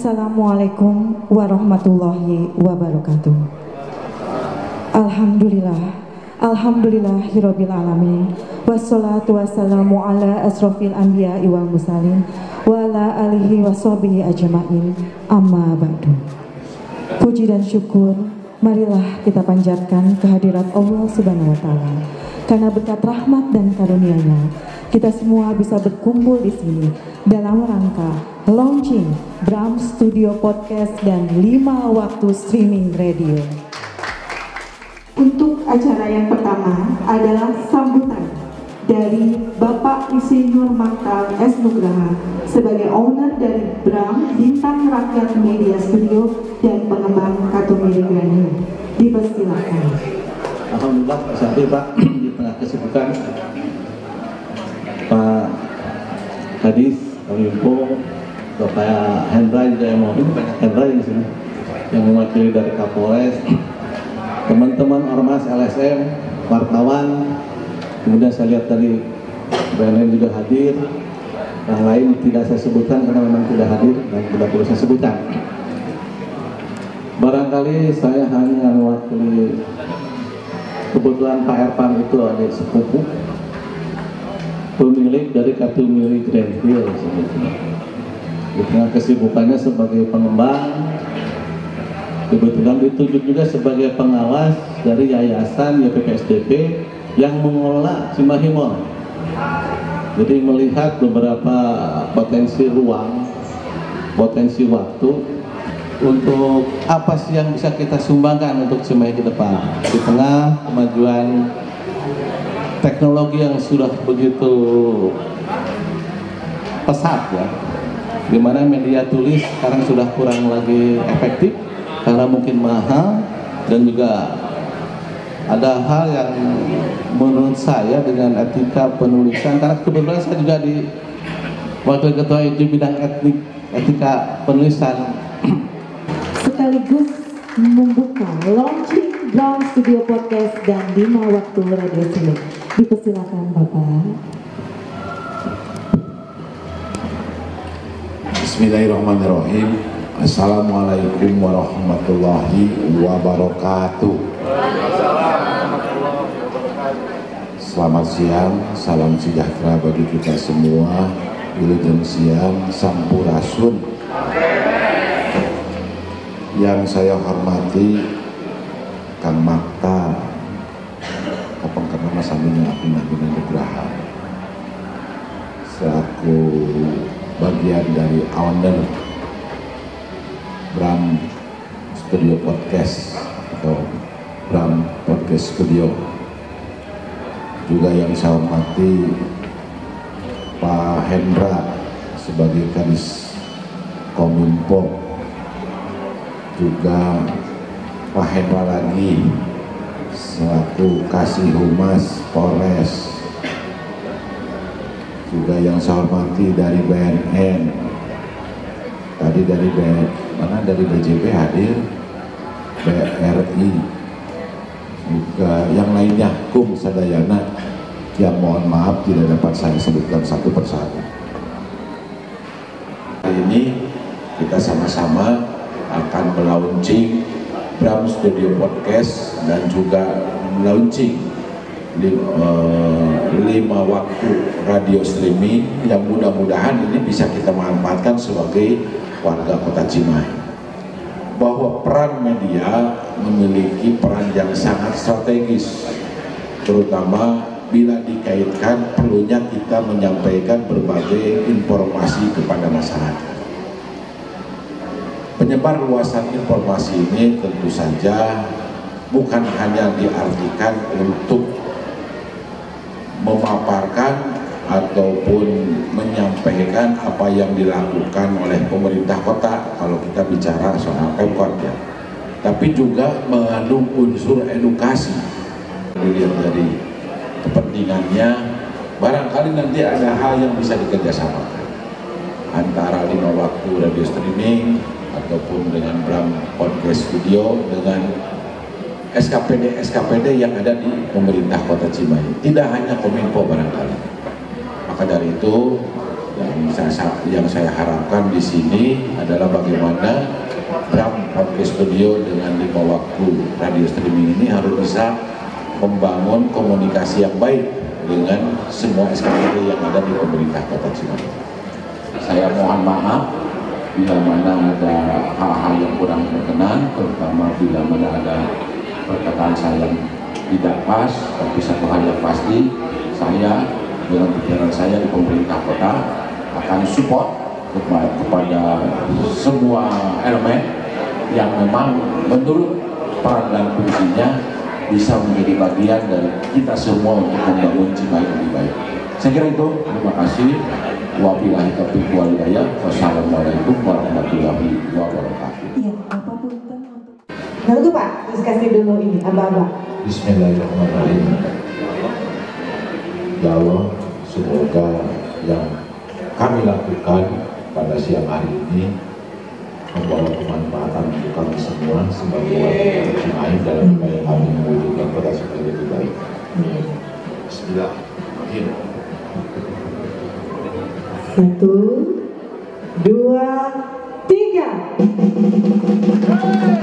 Assalamualaikum warahmatullahi wabarakatuh. Alhamdulillahirabbil alamin. Wassalatu wassalamu ala asrofil anbiya'i wal mursalin wa ala alihi washabihi ajmain. Amma ba'du. Puji dan syukur marilah kita panjatkan kehadirat Allah Subhanahu wa taala. Karena berkat rahmat dan karunia-Nya, kita semua bisa berkumpul di sini dalam rangka launching Bram Studio Podcast dan 5 waktu streaming radio. Untuk acara yang pertama adalah sambutan dari Bapak Insinyur Maktal S. Nugraha sebagai owner dari Bram Bintang Rakyat Media Studio dan pengembang kartu media radio. Dipersilakan. Alhamdulillah sampai Pak di tengah kesibukan Pak Kadis, Pak Yumpo, Bapak Hendra juga yang mau ini banyak Hendra di sini yang mewakili dari Kapolres, teman-teman ormas LSM, wartawan, kemudian saya lihat tadi BNN juga hadir, yang lain tidak saya sebutkan karena memang tidak hadir dan tidak perlu saya sebutkan. Barangkali saya hanya mewakili, kebetulan Pak Erpan itu adik sepupu, pemilik dari kartu milik Grandville sebetulnya. Di tengah kesibukannya sebagai pengembang, kebetulan ditunjuk juga sebagai pengawas dari Yayasan YPPSDP yang mengelola Cimahi Mall. Jadi melihat beberapa potensi ruang, potensi waktu untuk apa sih yang bisa kita sumbangkan untuk Cimahi ke depan di tengah kemajuan teknologi yang sudah begitu pesat ya, dimana media tulis sekarang sudah kurang lagi efektif karena mungkin mahal, dan juga ada hal yang menurut saya dengan etika penulisan, karena kebetulan saya juga di wakil ketua di bidang etika penulisan, sekaligus membuka launching Bram Studio Podcast dan 5 waktu radio streaming. Dipersilakan Bapak. Bismillahirrahmanirrahim. Assalamualaikum warahmatullahi wabarakatuh. Selamat siang, salam sejahtera bagi kita semua. Wilujeng siang, sampurasun. Yang saya hormati Kang Maktal, kapan karena Mas Aminah Bina Nugraha, selaku bagian dari owner Bram Studio Podcast atau Bram Podcast Studio. Juga yang saya hormati Pak Hendra sebagai Kadis Kominfo, juga Pak Hendra lagi selaku Kasih Humas Polres, juga yang saya hormati dari BNN, tadi dari dari BJP hadir, BRI, juga yang lainnya, Kum Sadayana, yang mohon maaf tidak dapat saya sebutkan satu persatu. Hari ini kita sama-sama akan melaunching Bram Studio Podcast dan juga melaunching 5 waktu radio streaming yang mudah-mudahan ini bisa kita manfaatkan sebagai warga kota Cimahi. Bahwa peran media memiliki peran yang sangat strategis, terutama bila dikaitkan perlunya kita menyampaikan berbagai informasi kepada masyarakat. Penyebar luasan informasi ini tentu saja bukan hanya diartikan untuk memaparkan ataupun menyampaikan apa yang dilakukan oleh pemerintah kota kalau kita bicara soal Pemkot ya, tapi juga mengandung unsur edukasi. Dilihat dari kepentingannya, barangkali nanti ada hal yang bisa dikerjasamakan antara 5 waktu radio streaming ataupun dengan Bram Podcast Studio dengan SKPD yang ada di pemerintah kota Cimahi, tidak hanya Kominfo barangkali. Maka dari itu Yang saya harapkan di sini adalah bagaimana Bram podcast beliau dengan 5 waktu radio streaming ini harus bisa membangun komunikasi yang baik dengan semua SKPD yang ada di pemerintah Kota Cimahi. Saya mohon maaf bila mana ada hal-hal yang kurang berkenan, terutama bila mana ada perkataan saya yang tidak pas, tapi satu hal yang pasti, saya dengan pikiran saya di pemerintah kota akan support kepada semua elemen yang memang menurut peran dan fungsinya bisa menjadi bagian dari kita semua untuk membangun Cimahi lebih baik. Saya kira itu, terima kasih. Wabillahi taufiq wal hidayah. Wassalamualaikum warahmatullahi wabarakatuh. Iya, Bapak punten. Nah itu Pak, terus kasih dulu ini, abah-abah. Bismillahirrahmanirrahim. Ya Allah, semoga yang kami lakukan pada siang hari ini membawa kemanfaatan untuk kami semua sebagai warga Cimahi dalam upaya kami mewujudkan kota Cimahi lebih baik. Bismillahirrahmanirrahim. 1, 2, 3.